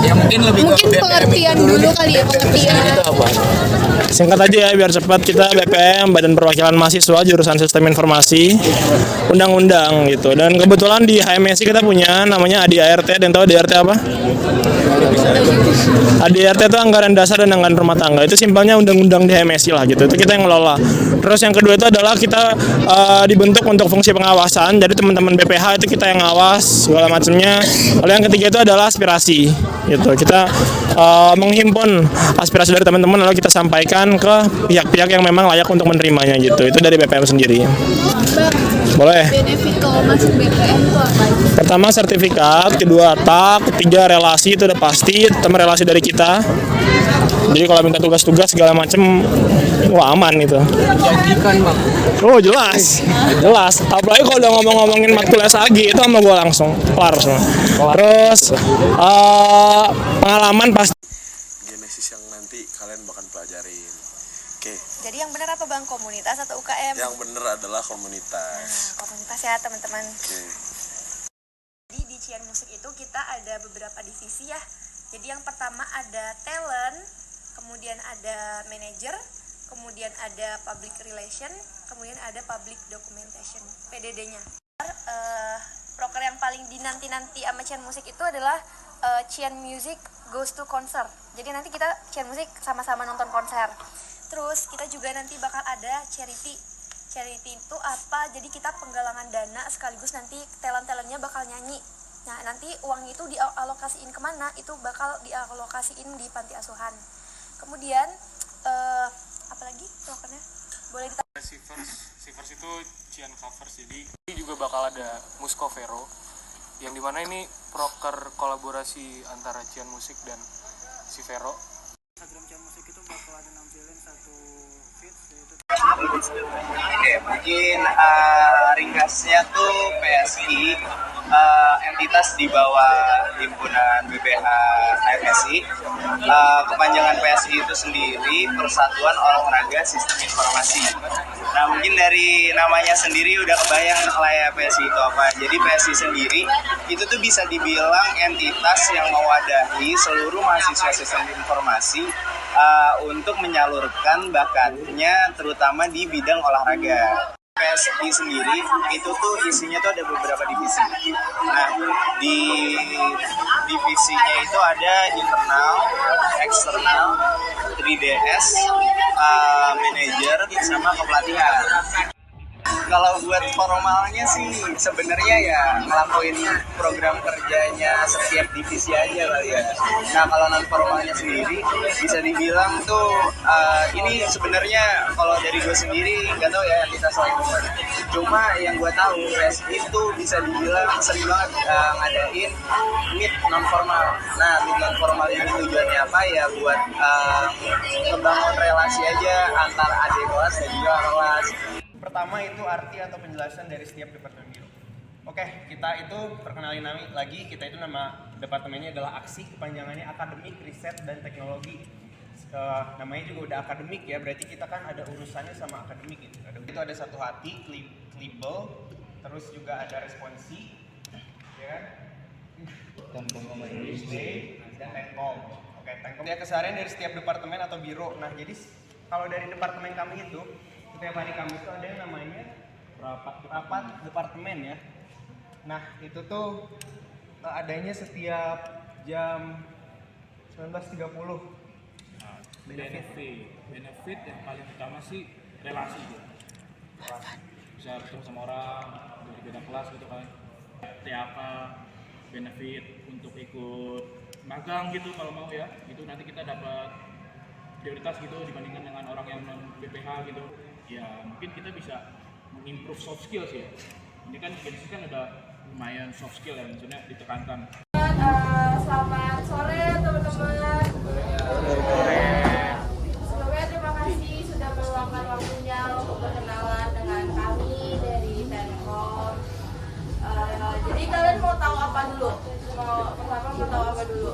Ya mungkin lebih Mungkin pengertian dulu kali ya, pengertian. itu apa? Singkat aja ya biar cepat, kita BPM Badan Perwakilan Mahasiswa jurusan Sistem Informasi Undang-Undang gitu. Dan kebetulan di HMSI kita punya namanya ADART. Dan tahu ADART apa? ADART itu anggaran dasar dan anggaran rumah tangga. Itu simpelnya undang-undang di HMSI lah gitu. Itu kita yang ngelola. Terus yang kedua itu adalah kita dibentuk untuk fungsi pengawasan. Jadi teman-teman BPH itu kita yang ngawas segala macamnya. Lalu yang ketiga itu adalah aspirasi gitu. Kita menghimpun aspirasi dari teman-teman lalu kita sampaikan ke pihak-pihak yang memang layak untuk menerimanya gitu. Itu dari BPM sendiri. Boleh. Benefit kalau masuk BPM itu apa? Pertama sertifikat, kedua tak, ketiga relasi itu udah pasti, teman relasi dari kita. Jadi kalau minta tugas-tugas segala macem, wah aman itu. Janjikan bang. Oh jelas, jelas. Apalagi kalau udah ngomong-ngomongin matkul SAG itu sama gue langsung kelar semua. Terus pengalaman pasti. Genesis yang nanti kalian bakal pelajarin. Oke. Jadi yang benar apa bang, komunitas atau UKM? Yang bener adalah komunitas. Komunitas ya teman-teman. Oke. Jadi di Cian Musik itu kita ada beberapa divisi ya. Jadi yang pertama ada talent, kemudian ada manager, kemudian ada public relation, kemudian ada public documentation, PDD-nya. Proker yang paling dinanti-nanti sama Cian Musik itu adalah Cian Music Goes to Concert. Jadi nanti kita Cian Musik sama-sama nonton konser. Terus kita juga nanti bakal ada charity. Charity itu apa? Jadi kita penggalangan dana sekaligus nanti talent-talentnya bakal nyanyi. Nah nanti uang itu dialokasiin kemana? Itu bakal dialokasiin di panti asuhan. Kemudian apalagi prokernya? Boleh ditanya. Sivers itu Cian Covers, jadi ini juga bakal ada Muscovero yang dimana ini proker kolaborasi antara Cian Musik dan Sivero. Instagram Cian Musik itu bakal ada nampilin satu feed yaitu Oke, mungkin ringkasnya tuh PSI entitas di bawah himpunan BPH HMSI. Kepanjangan PSI itu sendiri Persatuan Olahraga Sistem Informasi. Nah mungkin dari namanya sendiri udah kebayang lah ya PSI itu apa. Jadi PSI sendiri itu tuh bisa dibilang entitas yang mewadahi seluruh mahasiswa sistem informasi untuk menyalurkan bakatnya terutama di bidang olahraga. PSI sendiri itu tuh isinya tuh ada beberapa divisi. Nah di divisinya itu ada internal, eksternal, 3DS, manajer, sama kepelatihan. Kalau buat formalnya sih sebenarnya ya ngelakuin program kerjanya setiap divisi aja kali ya. Nah kalau non formalnya sendiri bisa dibilang tuh ini sebenarnya kalau dari gue sendiri nggak tahu ya entitas lain gimana. Cuma yang gue tahu PSI itu bisa dibilang sering banget ngadain meet non formal. Nah meet non formal ini tujuannya apa ya buat ngebangun relasi aja antara adik kelas dan juga kelas. pertama itu arti atau penjelasan dari setiap departemen biro. Oke, kita itu perkenalin lagi, kita itu nama departemennya adalah Aksi, kepanjangannya Akademik Riset dan Teknologi. Namanya juga udah akademik ya, berarti kita kan ada urusannya sama akademik gitu. Itu ada satu hati, klibel, terus juga ada responsi, ya kan? Dan Tenkom. Oke, Tenkom ya keseharian dari setiap departemen atau biro. Nah, jadi kalau dari departemen kami itu, setiap hari kami itu ada yang namanya rapat departemen ya. Nah, itu tuh adanya setiap jam 19.30. Benefit yang paling utama sih relasi ya. Bisa bertemu sama orang dari beda kelas gitu kan. TAK, benefit untuk ikut magang gitu kalau mau ya. Itu nanti kita dapat prioritas gitu dibandingkan dengan orang yang non BPH gitu. Ya mungkin kita bisa mengimprove soft skills ya. Ini kan Genesis kan ada lumayan soft skill ya, maksudnya ditekankan. Selamat sore teman-teman. Sebelumnya terima kasih sudah meluangkan waktunya untuk berkenalan dengan kami dari Tenkom. Jadi kalian mau tahu apa dulu? Pertama mau tahu apa dulu?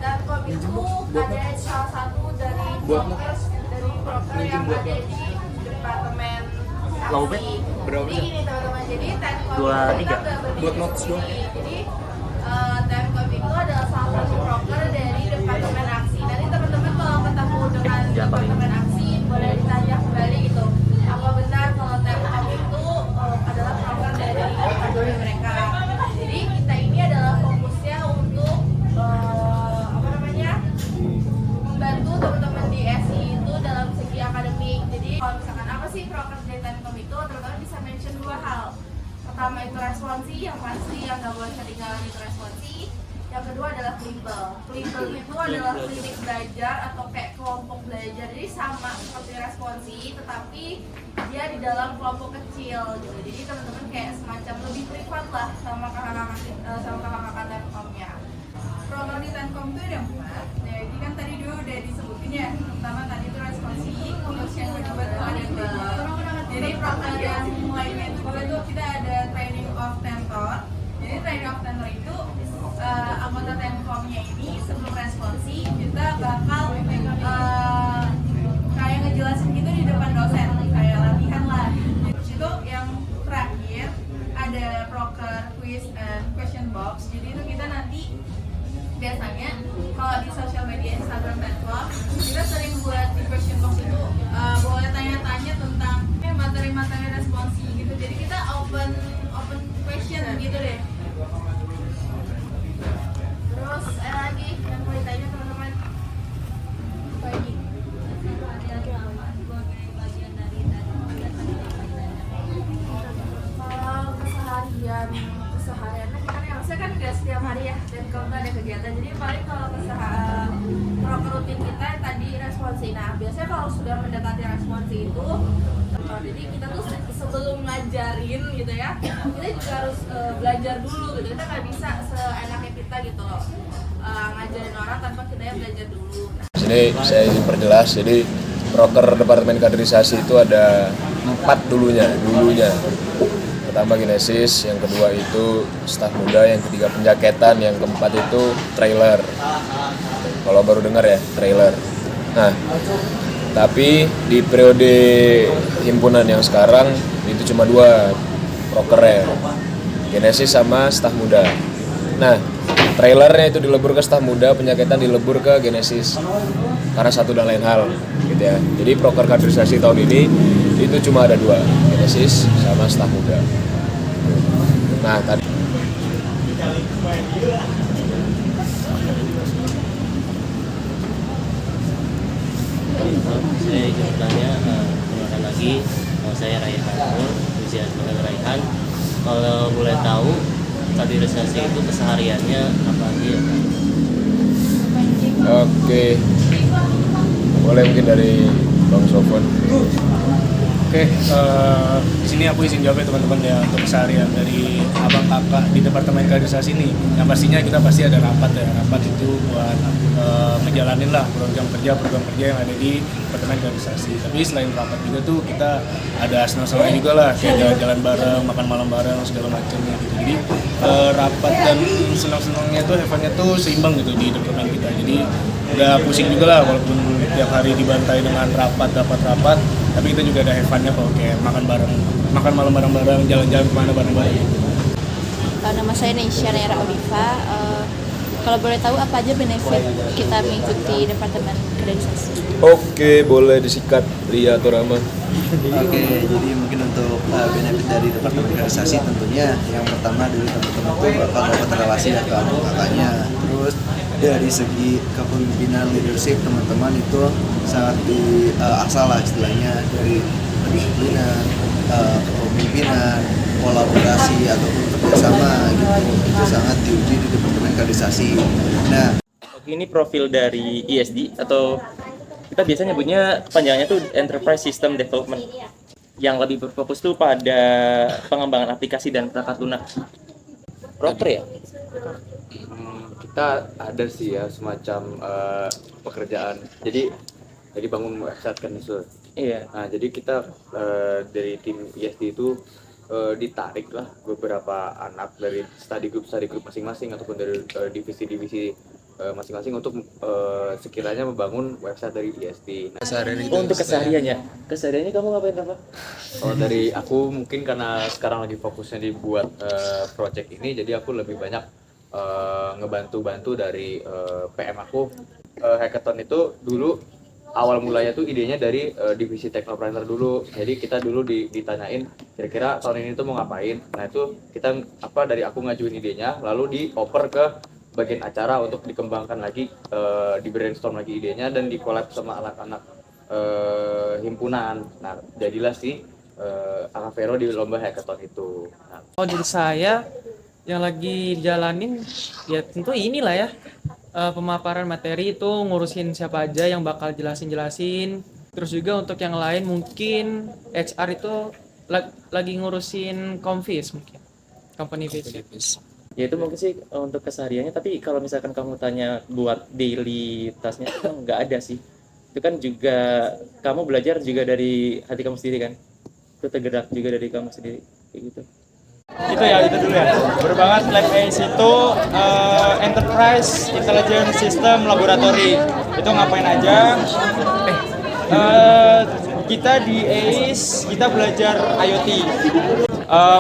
Tenkom itu ada salah satu dari broker yang ada di departemen Aksi. Jadi gini teman-teman, jadi Tenkom itu kita udah berdiri. Jadi itu adalah salah satu broker dari Departemen Aksi. Nanti teman-teman kalau ketemu dengan Departemen Aksi boleh ditanya kembali gitu, apa benar kalau Telkom itu adalah broker dari akademi mereka. Jadi kita ini adalah fokusnya untuk membantu teman-teman di SI itu dalam segi akademik. Jadi kalau misalkan apa sih broker dari Telkom itu, teman-teman bisa mention dua hal. Pertama itu responsi, yang pasti yang nggak boleh ketinggalan itu responsi. Yang kedua adalah klimbel. Klimbel itu adalah klinik belajar atau kayak kelompok belajar. Jadi sama seperti responsi, tetapi dia di dalam kelompok kecil gitu. Jadi teman-teman kayak semacam lebih privat lah sama kakak-kakak Telkomnya. Program di Telkom itu ada 4. Jadi kan tadi dulu udah disebutin ya. Pertama tadi itu responsi, terus yang kedua itu ada klimbel. Jadi program yang lainnya itu juga tuh kita ada training of tentor. Jadi training of tentor itu anggota Telkomnya ini sebelum responsi kita bakal kayak ngejelasin gitu di depan dosen, kayak latihan lah. Terus itu yang terakhir ada proker quiz and question box. Jadi itu kita nanti biasanya kalau di sosial media Instagram Telkom kita sering buat di question box itu boleh tanya-tanya tentang materi-materi responsi gitu. Jadi kita open question gitu deh. Terus lagi yang mau ditanya teman-teman apa lagi? Kalau kesehariannya kita kan harusnya kan nggak setiap hari ya, dan kalau nggak ada kegiatan, jadi paling kalau proker rutin kita yang tadi responsi. Nah biasanya kalau sudah mendekati responsi itu jadi kita tuh sebelum ngajarin gitu ya, kita juga harus belajar dulu gitu. Kita nggak bisa seenaknya kita gitu loh ngajarin orang tanpa kita yang belajar dulu. Sini saya ingin perjelas, jadi proker Departemen Kaderisasi itu ada 4 dulunya. Pertama Genesis, yang kedua itu staf muda, yang ketiga penjaketan, yang keempat itu trailer. Kalau baru dengar ya, trailer. Nah, tapi di periode himpunan yang sekarang itu cuma 2 prokernya, Genesis sama staf muda. Nah, trailernya itu dilebur ke staf muda, penjaketan dilebur ke Genesis karena satu dan lain hal gitu ya. Jadi proker kaderisasi tahun ini itu cuma ada 2, Genesis sama staf muda. Nah, tadi saya izin bertanya, perkenalkan lagi, saya Raihan Nur, usia sebagai Raihan. Kalau boleh tahu, kaderisasi itu kesehariannya apa aja ya? oke. Boleh mungkin dari Bang Sofwan. Oke, di sini aku izin jawab ya teman-teman ya, untuk keseharian dari abang kakak di Departemen Kaderisasi ini. Yang pastinya kita pasti ada rapat ya, rapat itu buat ngejalanin lah program kerja yang ada di Departemen Kaderisasi. Tapi selain rapat juga tuh kita ada senang-senang juga lah, kayak jalan-jalan bareng, makan malam bareng, segala macamnya gitu. Jadi rapat dan senang-senangnya tuh, have-nya tuh seimbang gitu di departemen kita. Jadi udah pusing juga lah walaupun tiap hari dibantai dengan rapat, tapi kita juga ada have-nya kalau kayak makan malam bareng-bareng, jalan-jalan kemana bareng-bareng. Nama saya Neisha Nera Oliva. Kalau boleh tahu apa aja benefit kita mengikuti Departemen Kaderisasi? Oke, boleh disikat Ria atau Rama. Oke, jadi mungkin untuk benefit dari Departemen Kaderisasi tentunya yang pertama dulu teman-teman itu bakal dapat relasi atau kakaknya. Terus dari segi kepemimpinan leadership teman-teman itu sangat diasah lah istilahnya, dari kedisiplinan, kepemimpinan, kolaborasi ataupun kerjasama gitu, itu sangat diuji di Departemen Kaderisasi. Nah, Ini profil dari ISD atau kita biasanya nyebutnya panjangnya tuh Enterprise System Development, yang lebih berfokus tuh pada pengembangan aplikasi dan perangkat lunak. Proper ya? Kita ada sih ya semacam pekerjaan. Jadi bangun website kan itu. Iya. Nah, jadi kita dari tim ISD itu ditarik lah beberapa anak dari study group masing-masing ataupun dari divisi-divisi masing-masing untuk sekiranya membangun website dari ISD. Untuk kesehariannya kamu ngapain apa? Kalau dari aku mungkin karena sekarang lagi fokusnya dibuat project ini, jadi aku lebih banyak ngebantu dari PM aku. Hackathon itu dulu awal mulanya tuh idenya dari divisi Technopreneur dulu. Jadi kita dulu ditanyain kira-kira tahun ini tuh mau ngapain. Nah itu kita dari aku ngajuin idenya, lalu dioper ke bagian acara untuk dikembangkan lagi, di brainstorm lagi idenya dan di collab sama anak-anak himpunan. Nah jadilah si Akavero di lomba hackathon itu. Nah, Dari saya yang lagi jalanin ya tentu inilah ya, pemaparan materi itu ngurusin siapa aja yang bakal jelasin. Terus juga untuk yang lain mungkin HR itu lagi ngurusin Convis mungkin, company visit. Ya itu mungkin sih untuk kesehariannya, tapi kalau misalkan kamu tanya buat daily tasknya itu kan nggak ada sih. Itu kan juga kamu belajar juga dari hati kamu sendiri kan, itu tergerak juga dari kamu sendiri kayak gitu. Itu dulu ya. Baru banget Lab ACE itu Enterprise Intelligence System Laboratory. Itu ngapain aja? Kita di ACE kita belajar IoT.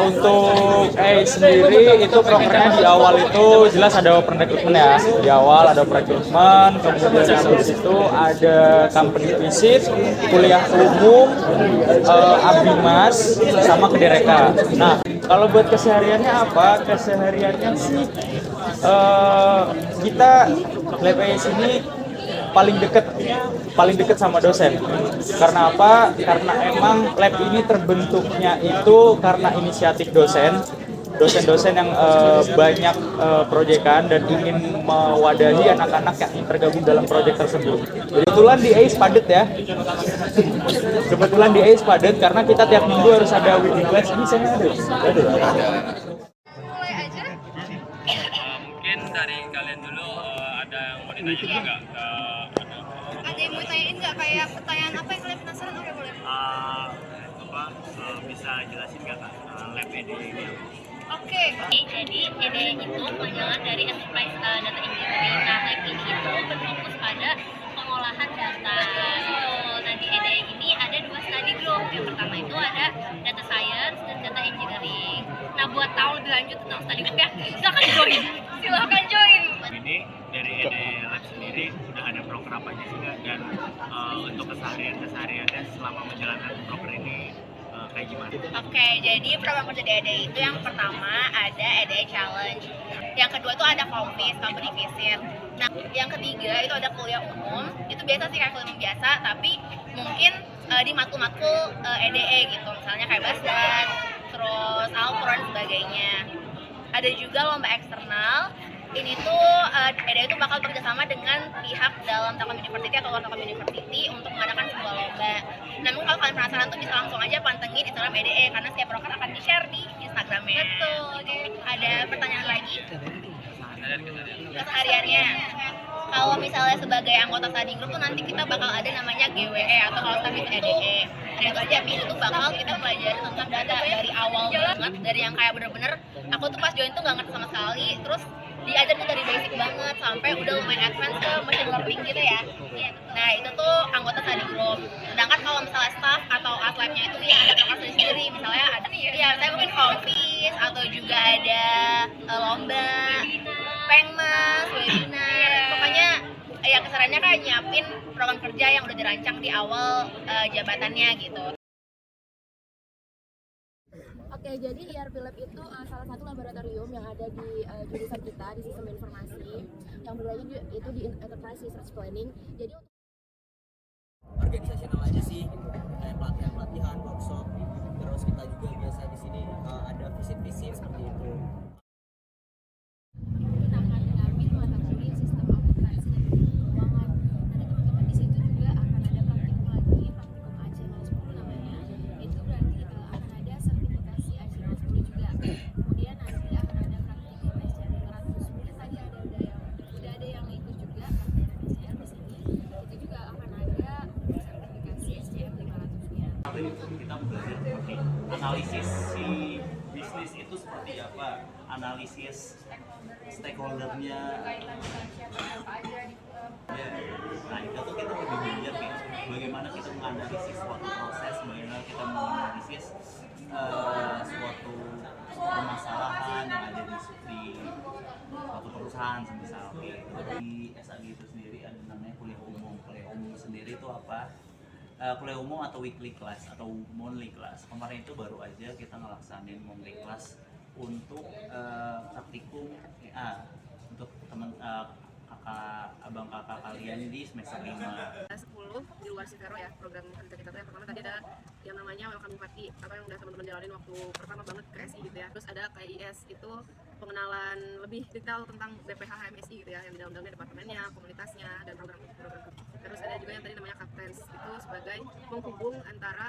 Untuk ACE sendiri itu prokernya di awal itu jelas ada open recruitment ya. Di awal ada open recruitment, kemudian habis itu ada company visit, kuliah umum, abimas, sama kedereka. Nah, kalau buat kesehariannya apa? Kesehariannya sih kita Lab ACE ini paling deket sama dosen. Karena apa? Karena emang lab ini terbentuknya itu karena inisiatif dosen-dosen yang banyak proyekan dan ingin mewadahi anak-anak yang tergabung dalam proyek tersebut. Kebetulan di ACE padet ya. Kebetulan di ACE padet karena kita tiap minggu harus ada weekly class. Ini saya ada. Mulai aja. Mungkin dari kalian dulu ada yang mau ditanya nggak? Ada yang mau tanyain nggak, kayak pertanyaan apa yang kalian penasaran? Oke, boleh. Bisa jelasin nggak Kak lab EDE ini? Oke. Jadi EDE itu panjangan dari Enterprise Data Engineering. Nah, lab ini itu berfokus pada pengolahan data. Nah, di EDE ini ada 2 study group. Yang pertama itu ada Data Science dan Data Engineering. Nah, buat tahu lebih lanjut tentang study group ya, silahkan join. Ini dari EDE Lab sendiri udah ada proker apa aja sih Kak? Dan untuk kesehariannya selama menjalankan proker ini kayak gimana? Oke, jadi program kerja di EDE itu yang pertama ada EDE Challenge. Yang kedua itu ada Convis, company visit. Nah, yang ketiga itu ada kuliah umum. Itu biasa sih kayak kuliah umum biasa, tapi mungkin di matkul-matkul EDE gitu. Misalnya kayak Basdan, terus Alpro dan sebagainya. Ada juga lomba eksternal. Ini tuh EDE itu bakal bekerjasama dengan pihak dalam Telkom University atau luar Telkom University untuk mengadakan sebuah lomba. Namun kalau kalian penasaran tuh bisa langsung aja pantengin Instagram EDE karena setiap proker akan di-share di Instagramnya. Betul. Ada pertanyaan lagi? Kesehariannya. Kalau misalnya sebagai anggota study group tuh nanti kita bakal ada namanya GWE atau kalau staff itu EDE. Dan itu aja itu tuh bakal kita pelajari tentang data dari awal banget, dari yang kayak bener-bener aku tuh pas join tuh gak ngerti sama sekali, terus diajar tuh dari basic banget sampai udah lumayan advance ke machine learning gitu ya. Nah itu tuh anggota study group. Sedangkan kalau misalnya staff atau atlabnya itu ya ada proker sendiri. Misalnya ada, ya saya mungkin Convis atau juga ada lomba, pengmas, webinar. Pokoknya ya keserannya kayak nyiapin program kerja yang udah dirancang di awal jabatannya gitu. Oke, jadi ERP Lab itu salah satu laboratorium yang ada di jurusan kita di sistem informasi yang berada itu di Enterprise Research Planning. Jadi organisasional aja sih, kayak pelatihan, workshop, terus kita juga biasa di sini ada visit seperti itu. kita akan mengambil mata kuliah sistem akuntansi dan keuangan. Nanti teman-teman di situ juga akan ada praktikum lagi, praktikum AC-10 namanya. Itu berarti akan ada sertifikasi AC-10 juga. Kemudian nanti akan ada praktikum SCM 500. Tadi udah ada yang ikut juga praktikum SCM di sini. Itu juga akan ada sertifikasi SCM 500-nya. Kita belajar seperti analisis si bisnis itu seperti apa, analisis stakeholdernya. Nah itu tuh kita lebih belajar nih, bagaimana kita menganalisis suatu proses, bagaimana kita menganalisis suatu permasalahan yang ada di suatu itu apa? Kuliah umum atau weekly class atau monthly class. Kemarin itu baru aja kita ngelaksanain monthly class untuk praktikum untuk teman abang kakak kalian di semester 5. 10 di luar Sivero ya, program kerja kita tuh yang pertama tadi ada yang namanya welcome party, apa yang udah teman-teman jalanin waktu pertama banget ke SI gitu ya. Terus ada KIS, itu pengenalan lebih detail tentang BPH HMSI gitu ya, yang di dalam-dalamnya departemennya, komunitasnya, dan program-program. Terus ada juga yang tadi namanya Captains, itu sebagai penghubung antara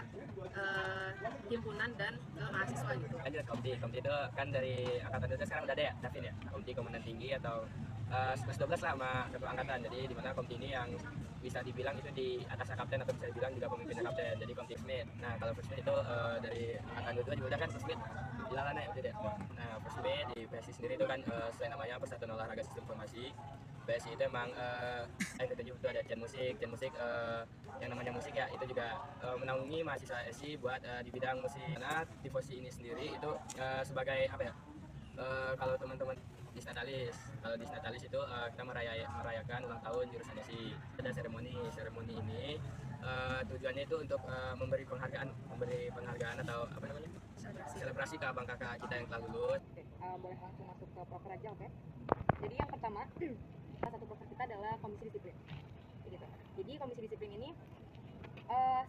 himpunan dan mahasiswa gitu. Lanjut Komti itu kan dari angkatan 12 sekarang udah ada ya, Davin ya, Komti Komandan Tinggi atau 12 lah sama ketua angkatan. Jadi di mana Komti ini yang bisa dibilang itu di atasnya kapten atau bisa dibilang juga pemimpinnya kapten, jadi Komti First. Nah kalau First itu dari angkatan 22 juga udah kan First di Lalana ya, udah. Nah First di PSI sendiri itu kan selain namanya Persatuan Olahraga Sistem Informasi, PSI itu emang yang ketujuh itu ada Jen Musik yang namanya musik ya, itu juga menaungi mahasiswa SI buat di bidang musik. Nah Tifosi ini sendiri itu sebagai apa ya, kalau teman-teman kalau Disnatalis itu kita merayakan ulang tahun jurusan SI. Ada seremoni ini tujuannya itu untuk memberi penghargaan atau apa namanya, selebrasi ke abang kakak kita yang telah lulus. Boleh langsung masuk ke proker aja, oke? Jadi yang pertama, salah satu proker kita adalah komisi disiplin. Gitu. Jadi komisi disiplin ini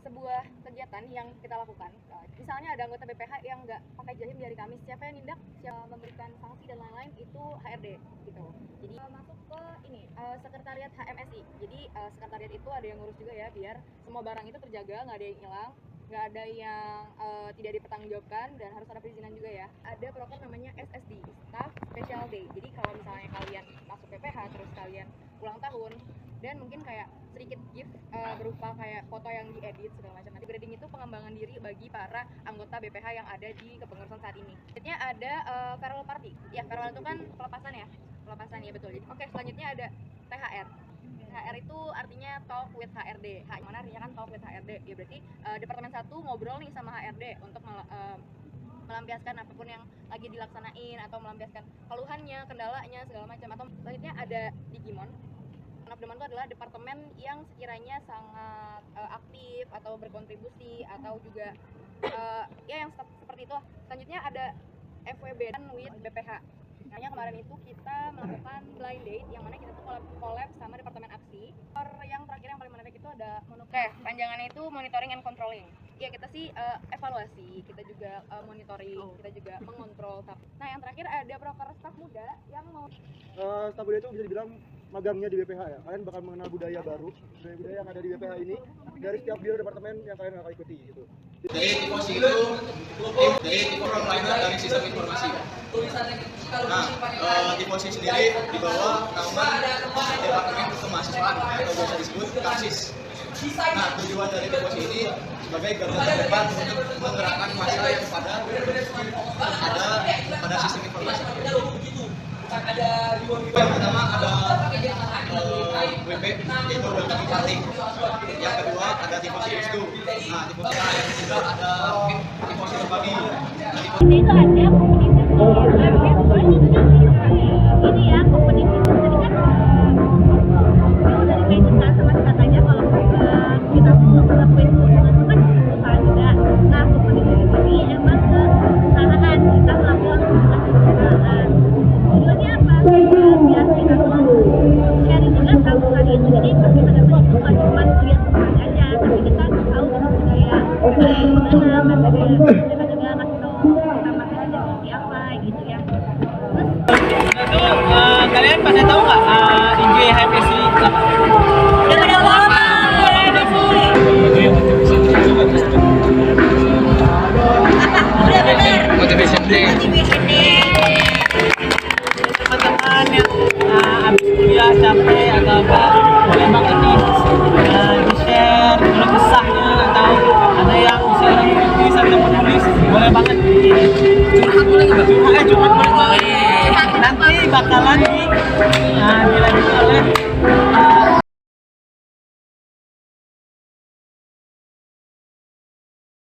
sebuah kegiatan yang kita lakukan. Misalnya ada anggota BPH yang nggak pakai jahim di hari Kamis, siapa yang nindak, siapa memberikan sanksi dan lain-lain, itu HRD gitu. Jadi masuk ke ini sekretariat HMSI. Jadi sekretariat itu ada yang ngurus juga ya, biar semua barang itu terjaga, nggak ada yang hilang, nggak ada yang tidak dipertanggungjawabkan, dan harus ada perizinan juga ya. Ada program namanya SSD, Staff Special Day. Jadi kalau misalnya kalian masuk BPH terus kalian ulang tahun dan mungkin kayak sedikit gift berupa kayak foto yang diedit segala macam. Nanti grading itu pengembangan diri bagi para anggota BPH yang ada di kepengurusan saat ini. Selanjutnya ada farewell party. Ya, farewell itu kan pelepasan ya. Pelepasan ya, betul. Jadi oke, selanjutnya ada THR. THR itu artinya talk with HRD. Mana artinya kan talk with HRD. Ya berarti departemen 1 ngobrol nih sama HRD untuk melampiaskan apapun yang lagi dilaksanain atau melampiaskan keluhannya, kendalanya segala macam. Atau selanjutnya ada Digimon. Abdeman itu adalah departemen yang sekiranya sangat aktif atau berkontribusi atau juga ya yang seperti itu. Selanjutnya ada FWB dan with BPH. Makanya kemarin itu kita melakukan blind date yang mana kita tuh collab sama departemen aksi. Yang terakhir yang paling menarik itu ada panjangannya itu monitoring and controlling. Ya kita sih evaluasi, kita juga monitoring, kita juga mengontrol. Nah yang terakhir ada proker staf muda yang mau staf muda itu bisa dibilang magangnya di BPH ya. Kalian bakal mengenal budaya baru, budaya yang ada di BPH ini dari setiap biro departemen yang kalian akan ikuti gitu. Jadi Tifosi itu dari program lainnya dari sistem informasi. Nah, Tifosi sendiri di bawah naungan Departemen Kemahasiswaan atau biasa disebut KASIS. Nah, tujuan dari Tifosi ini sebagai garda terdepan untuk menggerakkan mahasiswa yang pada sistem informasi. Yang pertama ada WP, yaitu welcome party. Yang kedua ada Tifosi X2. Nah, Tifosi yang ketiga ada Tifosi berbagi. Ini itu ada ini ya komunitas tadi kan dari kehidupan sama katanya kalau kita mau ngelakuin itu kan usaha juga. Nah komunitas ini emang kesalahan kita melakukan kesalahan. Tujuannya apa? Biar kita sharing juga tahu hari itu, jadi pasti pada itu bukan cuma lihat orang aja, tapi kita tahu budaya gimana metode juga kasih tahu kita makan aja seperti apa gitu ya. Kalian pada tahu nggak IJ HMSI apa? Udah pada lama. Udah benar. Motivation Day. Teman-teman yang habis kuliah capek atau apa, boleh banget nih di-share keluh kesahnya atau ada yang misalnya menulis atau menulis, boleh banget curhat boleh nggak? Curhat boleh. Nanti bakalan dilanjut oleh